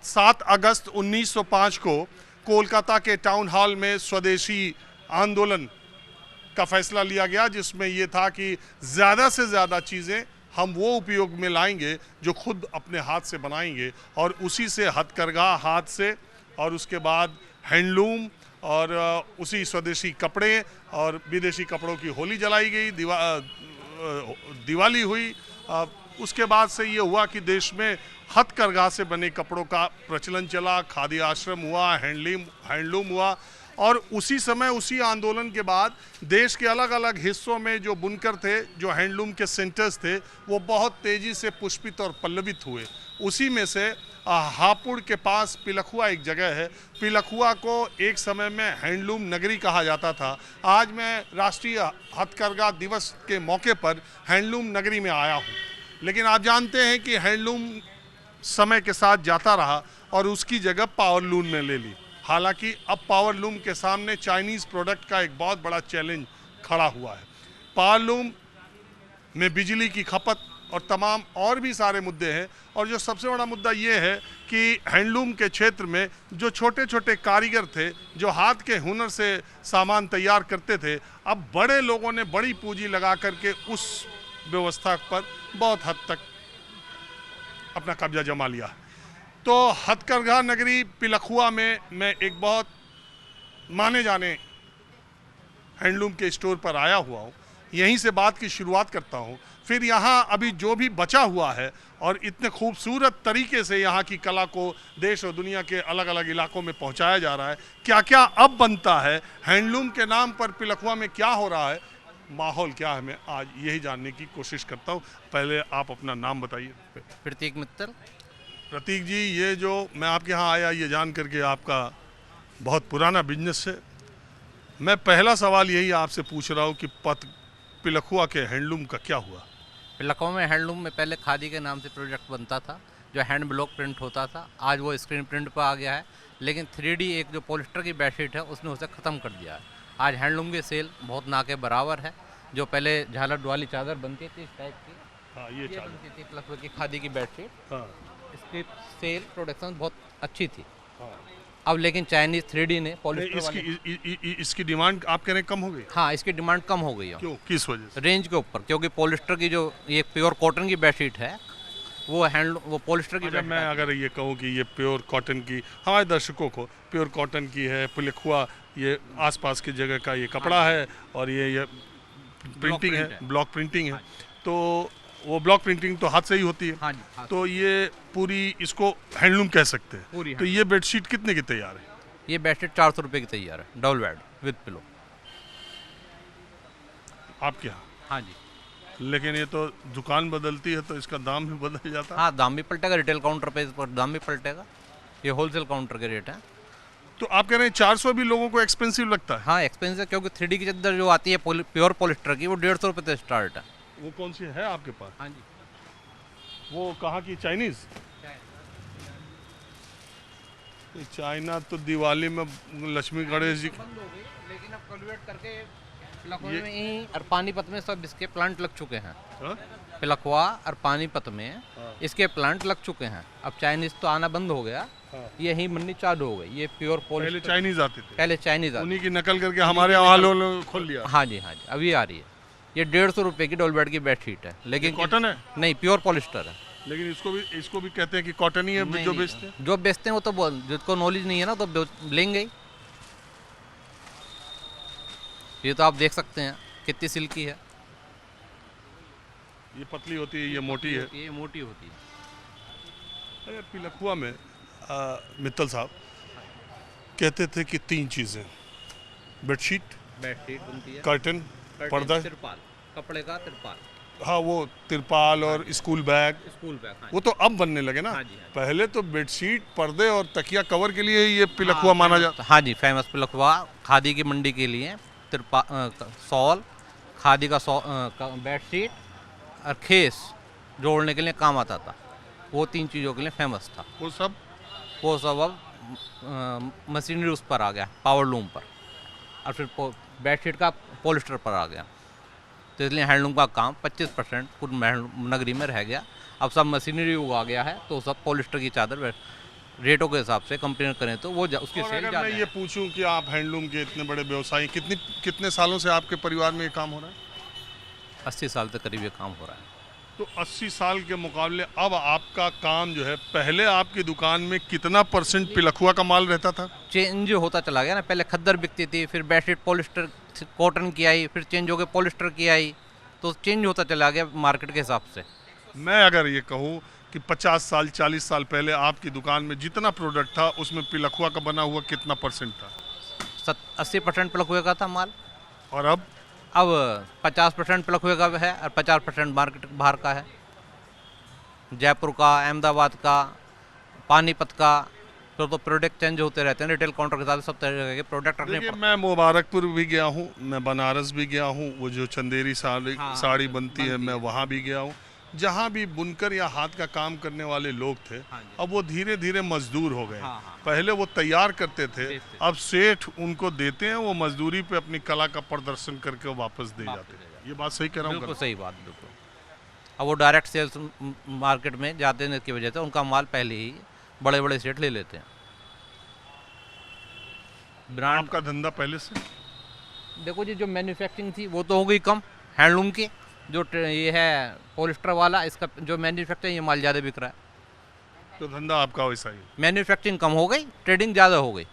7 अगस्त 1905 को कोलकाता के town hall में स्वदेशी आंदोलन का फैसला लिया गया, जिसमें यह था कि ज़्यादा से ज़्यादा चीज़ें हम वो उपयोग में लाएंगे जो खुद अपने हाथ से बनाएंगे, और उसी से हथकरघा हाथ से, और उसके बाद हैंडलूम, और उसी स्वदेशी कपड़े और विदेशी कपड़ों की होली जलाई गई, दिवाली हुई। उसके बाद से ये हुआ कि देश में हथकरघा से बने कपड़ों का प्रचलन चला, खादी आश्रम हुआ, हैंडलूम हुआ, और उसी समय उसी आंदोलन के बाद देश के अलग अलग हिस्सों में जो बुनकर थे, जो हैंडलूम के सेंटर्स थे, वो बहुत तेज़ी से पुष्पित और पल्लवित हुए। उसी में से हापुड़ के पास पिलखुआ एक जगह है। पिलखुआ को एक समय में हैंडलूम नगरी कहा जाता था। आज मैं राष्ट्रीय हथकरघा दिवस के मौके पर हैंडलूम नगरी में आया हूँ, लेकिन आप जानते हैं कि हैंडलूम समय के साथ जाता रहा और उसकी जगह पावरलूम ने ले ली। हालांकि अब पावरलूम के सामने चाइनीज़ प्रोडक्ट का एक बहुत बड़ा चैलेंज खड़ा हुआ है। पावरलूम में बिजली की खपत और तमाम और भी सारे मुद्दे हैं, और जो सबसे बड़ा मुद्दा ये है कि हैंडलूम के क्षेत्र में जो छोटे छोटे कारीगर थे, जो हाथ के हुनर से सामान तैयार करते थे, अब बड़े लोगों ने बड़ी पूंजी लगा करके उस व्यवस्था पर बहुत हद तक अपना कब्जा जमा लिया। तो हथकरघा नगरी पिलखुआ में मैं एक बहुत माने जाने हैंडलूम के स्टोर पर आया हुआ हूँ। यहीं से बात की शुरुआत करता हूँ। फिर यहाँ अभी जो भी बचा हुआ है, और इतने खूबसूरत तरीके से यहाँ की कला को देश और दुनिया के अलग अलग इलाकों में पहुँचाया जा रहा है, क्या क्या अब बनता है, हैंडलूम के नाम पर पिलखुआ में क्या हो रहा है, माहौल क्या है, मैं आज यही जानने की कोशिश करता हूँ। पहले आप अपना नाम बताइए। प्रतीक मित्तल। प्रतीक जी, ये जो मैं आपके यहाँ आया ये जान करके आपका बहुत पुराना बिजनेस है। मैं पहला सवाल यही आपसे पूछ रहा हूँ कि पिलखुआ के हैंडलूम का क्या हुआ? पिलखुआ में हैंडलूम में पहले खादी के नाम से प्रोडक्ट बनता था, जो हैंड ब्लॉक प्रिंट होता था। आज वो स्क्रीन प्रिंट पर आ गया है, लेकिन 3D एक जो पॉलिस्टर की बेडशीट है उसने उसे ख़त्म कर दिया है। आज हैंडलूम की सेल बहुत ना के बराबर है। जो पहले झालर वाली चादर बनती थी इस टाइप की, हाँ, ये बनती थी पिलखुआ की खादी की बेडशीट, हाँ, इसकी सेल प्रोडक्शन बहुत अच्छी थी। हाँ। अब लेकिन चाइनीज 3D ने पॉलिस्टर इसकी डिमांड आप कह रहे हैं कम हो गई? हाँ, इसकी डिमांड कम हो गई है। क्यों, किस वजह से? रेंज के ऊपर, क्योंकि पॉलिस्टर की जो ये प्योर कॉटन की बेडशीट है वो पॉलिस्टर की। मैं अगर ये कहूँ कि ये प्योर कॉटन की, हमारे दर्शकों को प्योर कॉटन की है, पिलखुआ ये आसपास की जगह का ये कपड़ा है, और ये प्रिंटिंग है, ब्लॉक प्रिंटिंग है, तो वो ब्लॉक प्रिंटिंग तो हाथ से ही होती है। हाँ जी, तो ये पूरी इसको हैंडलूम कह सकते हैं। तो ये बेडशीट कितने की तैयार है? ये बेडशीट 400 रुपये की तैयार है, डबल बेड विद पिलो। आपके यहाँ? हाँ जी। लेकिन ये तो दुकान बदलती है तो इसका दाम भी बदल जाता है। हाँ, दाम भी पलटेगा, रिटेल काउंटर पे इस पर दाम भी पलटेगा। ये होलसेल काउंटर के रेट है। तो आप कह रहे हैं 400 भी लोगों को एक्सपेंसिव लगता है? हाँ, एक्सपेंसिव, क्योंकि 3D की चादर जो आती है प्योर पॉलिस्टर की, वो 150 रुपये से स्टार्ट है। वो कौन सी है आपके पास? हाँ जी। वो कहाँ की? चाइनीज? चाइना तो दिवाली में लक्ष्मी गणेश जी बंद हो गई, लेकिन अब कल्टिवेट करके पिलखुआ में ही और पानीपत में सब इसके प्लांट लग चुके हैं। पिलखुआ और पानीपत में इसके प्लांट लग चुके हैं। अब चाइनीज तो आना बंद हो गया, यही बननी चालू हो गई। ये प्योर पॉलिस्टर। पहले चाइनीज आते थे? पहले चाइनीज आते, उन्हीं की नकल करके हमारे यहाँ खोल लिया। हाँ जी, हाँ जी, अभी आ रही है। ये 150 रुपये की डबल बेड की बेडशीट है, लेकिन कॉटन है? नहीं, प्योर पॉलिस्टर है। लेकिन इसको भी कहते हैं कि कॉटन ही है जो बेचते हैं? जो बेचते हैं वो तो जिसको नॉलेज नहीं है ना तो लेंगे ही। ये तो आप देख सकते हैं कितनी सिल्की है। ये पतली होती है, ये मोटी है। ये मोटी होती है। अरे पिलखुआ में मित्तल साहब कहते थे कि 3 चीज़ें, बेडशीट बनती है, कर्टन, पर्दा, तिरपाल, कपड़े का तिरपाल। हाँ, वो तिरपाल और स्कूल बैग। हाँ, वो तो अब बनने लगे ना। हाँ जी, हाँ जी। पहले तो बेडशीट, पर्दे और तकिया कवर के लिए ये पिलखुआ माना जाता। हाँ जी, फेमस पिलखुआ खादी की मंडी के लिए, शॉल, खादी का बेडशीट और खेस जोड़ने के लिए काम आता था। वो 3 चीज़ों के लिए फेमस था। वो सब अब मशीनरी उस पर आ गया, पावरलूम पर, और फिर बेडशीट का पॉलिस्टर पर आ गया। तो इसलिए हैंडलूम का काम 25% पूरी नगरी में रह गया। अब सब मशीनरी युग आ गया है, तो सब पॉलिस्टर की चादर रेटों के हिसाब से कंपेयर करें तो वो उसकी और सेल अगर ज़्यादा मैं है। ये पूछूं कि आप हैंडलूम के इतने बड़े व्यवसायी, कितने सालों से आपके परिवार में ये काम हो रहा है? 80 साल तक करीब ये काम हो रहा है। तो 80 साल के मुकाबले अब आपका काम जो है, पहले आपकी दुकान में कितना % पिलखुआ का माल रहता था? चेंज होता चला गया ना, पहले खद्दर बिकती थी, फिर बेडशीट पॉलिस्टर कॉटन की आई, फिर चेंज हो गई पॉलिस्टर की आई, तो चेंज होता चला गया मार्केट के हिसाब से। मैं अगर ये कहूँ कि 50 साल 40 साल पहले आपकी दुकान में जितना प्रोडक्ट था उसमें पिलखुआ का बना हुआ कितना % था? 80% प्लग हुए का था माल। और अब 50% प्लग हुए का है और 50% मार्केट बाहर का है। जयपुर का, अहमदाबाद का, पानीपत का, तो प्रोडक्ट चेंज होते रहते हैं। रिटेल काउंटर के साथ सब तरह के प्रोडक्ट रखने देखिए, पड़ते मैं मुबारकपुर भी गया हूँ, मैं बनारस भी गया हूँ, वो जो चंदेरी साड़ी बनती है, मैं वहाँ भी गया हूँ। जहाँ भी बुनकर या हाथ का काम करने वाले लोग थे, अब वो धीरे धीरे मजदूर हो गए। पहले वो तैयार करते थे, अब सेठ उनको देते हैं, वो मजदूरी पे अपनी कला का प्रदर्शन करके वापस दे जाते हैं। ये बात सही कह रहा हूँ? बिल्कुल सही बात, बिल्कुल। अब वो डायरेक्ट सेल्स मार्केट में जाते हैं की वजह से उनका माल पहले ही बड़े बड़े सेठ ले लेते हैं। ब्रांड आपका धंधा पहले से? देखो जी, जो मैन्युफैक्चरिंग थी वो तो हो गई कम हैंडलूम की। जो ये है पॉलिस्टर वाला, इसका जो मैन्युफैक्चरिंग, ये माल ज़्यादा बिक रहा है। तो धंधा आपका वैसा ही? मैन्युफैक्चरिंग कम हो गई, ट्रेडिंग ज़्यादा हो गई।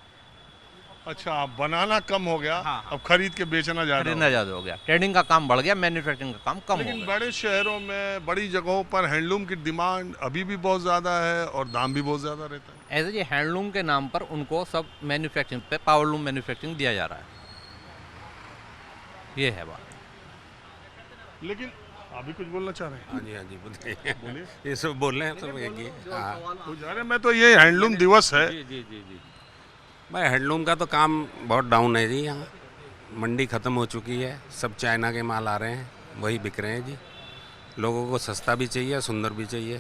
अच्छा, बनाना कम हो गया, अब खरीद के बेचना ज़्यादा। खरीदना ज़्यादा हो गया, ट्रेडिंग का काम बढ़ गया, मैन्युफैक्चरिंग का काम कम हो लेकिन गया। बड़े शहरों में, बड़ी जगहों पर हैंडलूम की डिमांड अभी भी बहुत ज़्यादा है और दाम भी बहुत ज़्यादा रहता है। ऐसे ये हैंडलूम के नाम पर उनको सब मैन्युफैक्चरिंग पे पावरलूम मैन्युफैक्चरिंग दिया जा रहा है, ये है बात। लेकिन अभी कुछ बोलना चाह रहे हैं? हाँ जी, हाँ जी, बताइए। बोलिए। ये सब बोल रहे हैं सब एक ही। हाँ कुछ, अरे मैं तो, ये हैंडलूम दिवस है। जी जी जी जी। भाई हैंडलूम का तो काम बहुत डाउन है जी। यहाँ मंडी ख़त्म हो चुकी है, सब चाइना के माल आ रहे हैं, वही बिक रहे हैं जी। लोगों को सस्ता भी चाहिए, सुंदर भी चाहिए,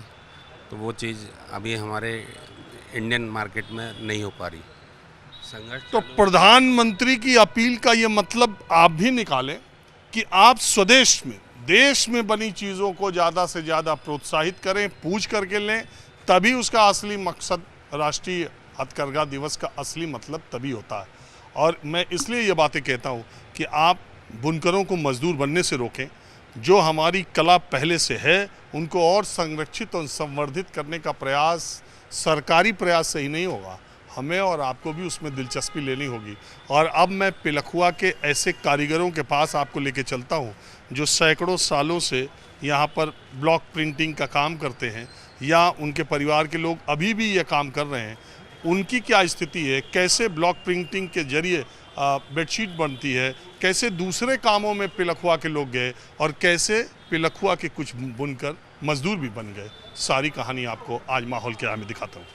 तो वो चीज़ अभी हमारे इंडियन मार्केट में नहीं हो पा रही। संघर्ष तो प्रधानमंत्री की अपील का ये मतलब आप भी निकालें कि आप स्वदेश में, देश में बनी चीज़ों को ज़्यादा से ज़्यादा प्रोत्साहित करें, पूछ करके लें, तभी उसका असली मकसद, राष्ट्रीय हथकरघा दिवस का असली मतलब तभी होता है। और मैं इसलिए ये बातें कहता हूँ कि आप बुनकरों को मजदूर बनने से रोकें। जो हमारी कला पहले से है उनको और संरक्षित और संवर्धित करने का प्रयास सरकारी प्रयास से ही नहीं होगा, हमें और आपको भी उसमें दिलचस्पी लेनी होगी। और अब मैं पिलखुआ के ऐसे कारीगरों के पास आपको लेके चलता हूँ जो सैकड़ों सालों से यहाँ पर ब्लॉक प्रिंटिंग का काम करते हैं, या उनके परिवार के लोग अभी भी ये काम कर रहे हैं। उनकी क्या स्थिति है, कैसे ब्लॉक प्रिंटिंग के जरिए बेडशीट बनती है, कैसे दूसरे कामों में पिलखुआ के लोग गए और कैसे पिलखुआ के कुछ बुनकर मजदूर भी बन गए, सारी कहानी आपको आज माहौल के में दिखाता हूँ।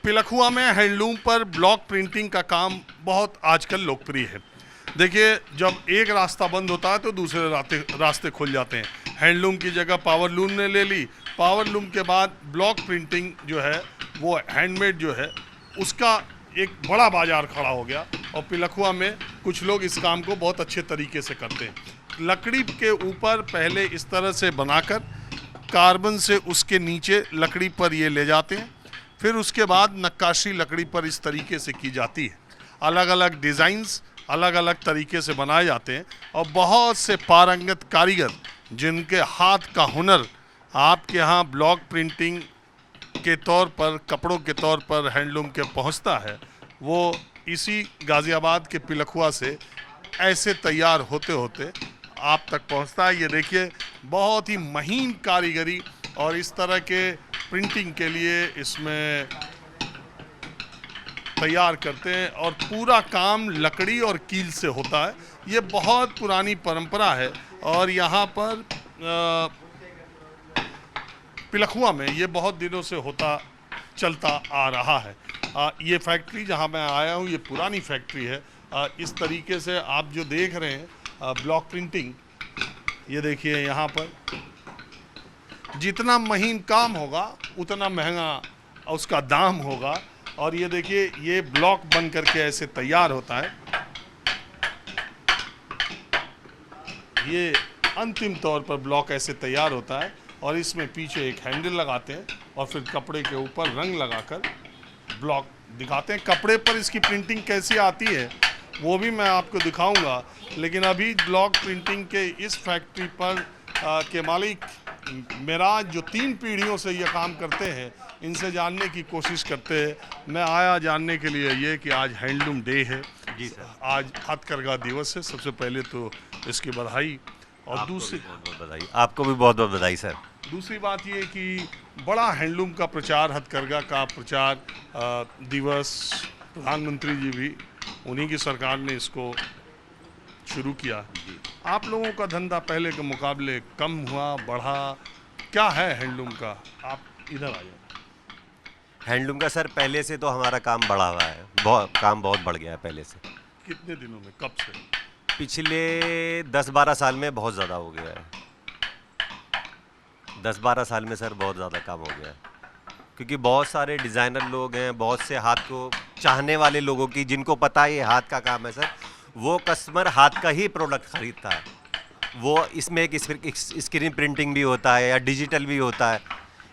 पिलखुआ में हैंडलूम पर ब्लॉक प्रिंटिंग का काम बहुत आजकल लोकप्रिय है। देखिए, जब एक रास्ता बंद होता है तो दूसरे रास्ते खुल जाते हैं। हैंडलूम की जगह पावरलूम ने ले ली, पावरलूम के बाद ब्लॉक प्रिंटिंग जो है, वो हैंडमेड जो है, उसका एक बड़ा बाजार खड़ा हो गया। और पिलखुआ में कुछ लोग इस काम को बहुत अच्छे तरीके से करते हैं। लकड़ी के ऊपर पहले इस तरह से बनाकर कार्बन से उसके नीचे लकड़ी पर ये ले जाते हैं, फिर उसके बाद नक्काशी लकड़ी पर इस तरीके से की जाती है। अलग अलग डिज़ाइंस अलग अलग तरीके से बनाए जाते हैं और बहुत से पारंगत कारीगर जिनके हाथ का हुनर आपके यहाँ ब्लॉक प्रिंटिंग के तौर पर, कपड़ों के तौर पर हैंडलूम के पहुँचता है, वो इसी गाज़ियाबाद के पिलखुआ से ऐसे तैयार होते होते आप तक पहुँचता है। ये देखिए, बहुत ही महीन कारीगरी, और इस तरह के प्रिंटिंग के लिए इसमें तैयार करते हैं और पूरा काम लकड़ी और कील से होता है। ये बहुत पुरानी परंपरा है और यहाँ पर पिलखुआ में ये बहुत दिनों से चलता आ रहा है। ये फैक्ट्री जहाँ मैं आया हूँ, ये पुरानी फैक्ट्री है। इस तरीके से आप जो देख रहे हैं ब्लॉक प्रिंटिंग, ये देखिए, यहाँ पर जितना महीन काम होगा उतना महंगा उसका दाम होगा। और ये देखिए, ये ब्लॉक बन करके ऐसे तैयार होता है। ये अंतिम तौर पर ब्लॉक ऐसे तैयार होता है और इसमें पीछे एक हैंडल लगाते हैं और फिर कपड़े के ऊपर रंग लगाकर ब्लॉक दिखाते हैं। कपड़े पर इसकी प्रिंटिंग कैसी आती है वो भी मैं आपको दिखाऊंगा, लेकिन अभी ब्लॉक प्रिंटिंग के इस फैक्ट्री पर के मालिक मेराज जो 3 पीढ़ियों से ये काम करते हैं, इनसे जानने की कोशिश करते हैं। मैं आया जानने के लिए ये कि आज हैंडलूम डे है जी सर, आज हथकरघा दिवस है। सबसे पहले तो इसकी बधाई और आपको दूसरी भी बहुत बहुत बधाई, आपको भी बहुत बहुत बधाई सर। दूसरी बात ये कि बड़ा हैंडलूम का प्रचार, हथकरघा का प्रचार दिवस प्रधानमंत्री जी भी उन्हीं की सरकार ने इसको शुरू किया। आप लोगों का धंधा पहले के मुकाबले कम हुआ, बढ़ा, क्या है हैंडलूम का? आप इधर आ जाओ। हैंडलूम का सर पहले से तो हमारा काम बढ़ा हुआ है, काम बहुत बढ़ गया है पहले से। कितने दिनों में, कब से? पिछले 10-12 साल में बहुत ज़्यादा हो गया है। 10-12 साल में सर बहुत ज़्यादा काम हो गया है, क्योंकि बहुत सारे डिज़ाइनर लोग हैं, बहुत से हाथ को चाहने वाले लोगों की, जिनको पता है ये हाथ का काम है सर, वो कस्टमर हाथ का ही प्रोडक्ट खरीदता है। वो इसमें एक स्क्रीन प्रिंटिंग भी होता है या डिजिटल भी होता है,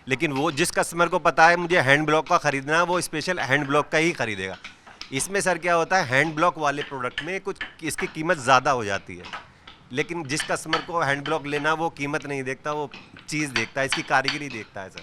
लेकिन वो जिस कस्टमर को पता है मुझे हैंड ब्लॉक का ख़रीदना है, वो स्पेशल हैंड ब्लॉक का ही खरीदेगा। इसमें सर क्या होता है, हैंड ब्लॉक वाले प्रोडक्ट में कुछ इसकी कीमत ज़्यादा हो जाती है, लेकिन जिस कस्टमर को हैंड ब्लॉक लेना वो कीमत नहीं देखता, वो चीज़ देखता है, इसकी कारीगरी देखता है सर।